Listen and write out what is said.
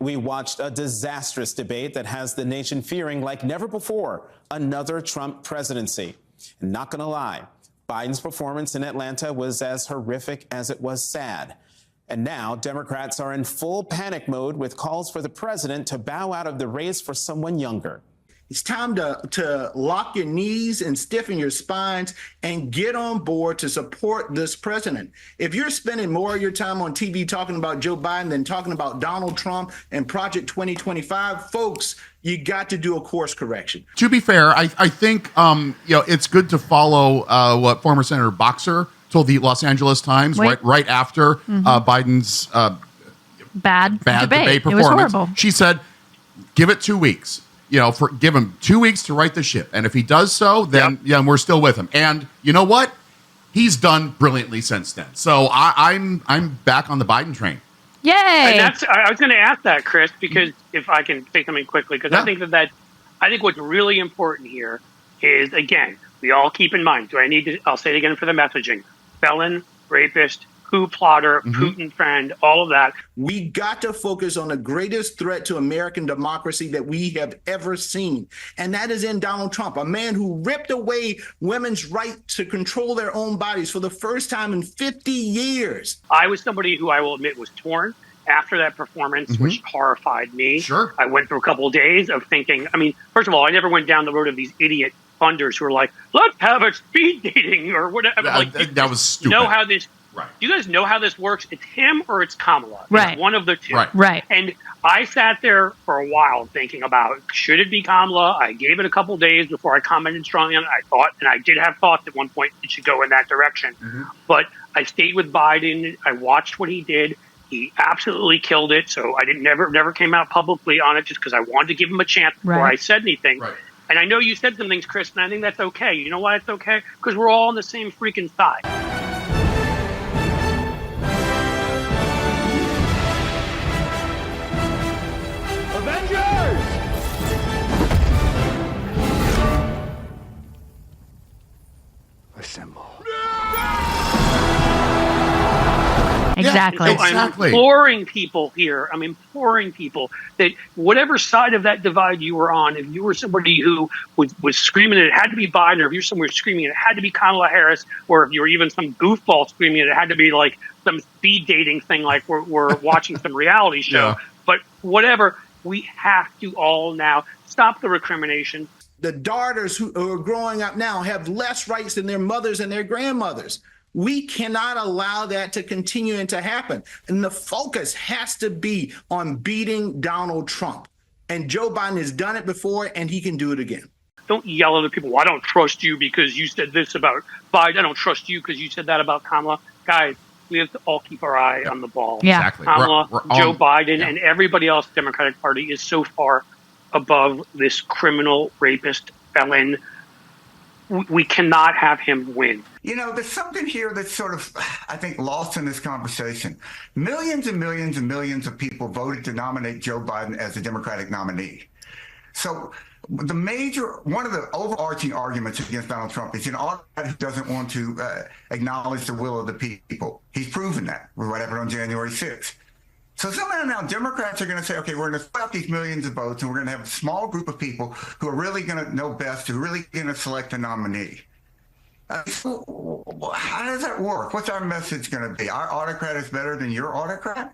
we watched a disastrous debate that has the nation fearing like never before another Trump presidency. And not going to lie, Biden's performance in Atlanta was as horrific as it was sad. And now Democrats are in full panic mode with calls for the president to bow out of the race for someone younger. It's time to lock your knees and stiffen your spines and get on board to support this president. If you're spending more of your time on TV talking about Joe Biden than talking about Donald Trump and Project 2025, folks, you got to do a course correction. To be fair, I think it's good to follow what former Senator Boxer told the Los Angeles Times right after Biden's bad debate performance. It was horrible. She said, "Give it 2 weeks. Give him 2 weeks to right the ship. And if he does so, then we're still with him." And you know what? He's done brilliantly since then. So I'm back on the Biden train. Yay! And I was going to ask that, Chris, because if I can say something quickly, because I think I think what's really important here is, again, we all keep in mind. I'll say it again for the messaging: felon, rapist, coup plotter, Putin friend, all of that. We got to focus on the greatest threat to American democracy that we have ever seen. And that is in Donald Trump, a man who ripped away women's right to control their own bodies for the first time in 50 years. I was somebody who I will admit was torn after that performance, which horrified me. Sure. I went through a couple of days of thinking, first of all, I never went down the road of these idiot funders who are like, let's have a speed dating or whatever. That was stupid. Know how this Right. Do you guys know how this works? It's him or it's Kamala. Right. It's one of the two. Right. And I sat there for a while thinking about, should it be Kamala? I gave it a couple days before I commented strongly on it. I did have thoughts at one point it should go in that direction. But I stayed with Biden. I watched what he did. He absolutely killed it. So I never came out publicly on it just because I wanted to give him a chance before I said anything. Right. And I know you said some things, Chris, and I think that's okay. You know why it's okay? Because we're all on the same freaking side. Exactly. So I'm imploring people here. I'm imploring people that whatever side of that divide you were on, if you were somebody who was screaming it had to be Biden, or if you're somewhere screaming it had to be Kamala Harris, or if you were even some goofball screaming it had to be like some speed dating thing, like we're watching some reality show. But whatever, we have to all now stop the recrimination. The daughters who are growing up now have less rights than their mothers and their grandmothers. We cannot allow that to continue and to happen. And the focus has to be on beating Donald Trump. And Joe Biden has done it before, and he can do it again. Don't yell at other people. Well, I don't trust you because you said this about Biden. I don't trust you because you said that about Kamala. Guys, we have to all keep our eye on the ball. Yeah. Exactly. Kamala, Joe Biden, and everybody else, Democratic Party, is so far above this criminal, rapist, felon. We cannot have him win. There's something here that's sort of, I think, lost in this conversation. Millions and millions and millions of people voted to nominate Joe Biden as the Democratic nominee. So one of the overarching arguments against Donald Trump is an autocrat who doesn't want to acknowledge the will of the people. He's proven that with what happened on January 6th. So somehow now Democrats are going to say, okay, we're going to split out these millions of votes and we're going to have a small group of people who are really going to know best, who are really going to select a nominee. So how does that work? What's our message going to be? Our autocrat is better than your autocrat?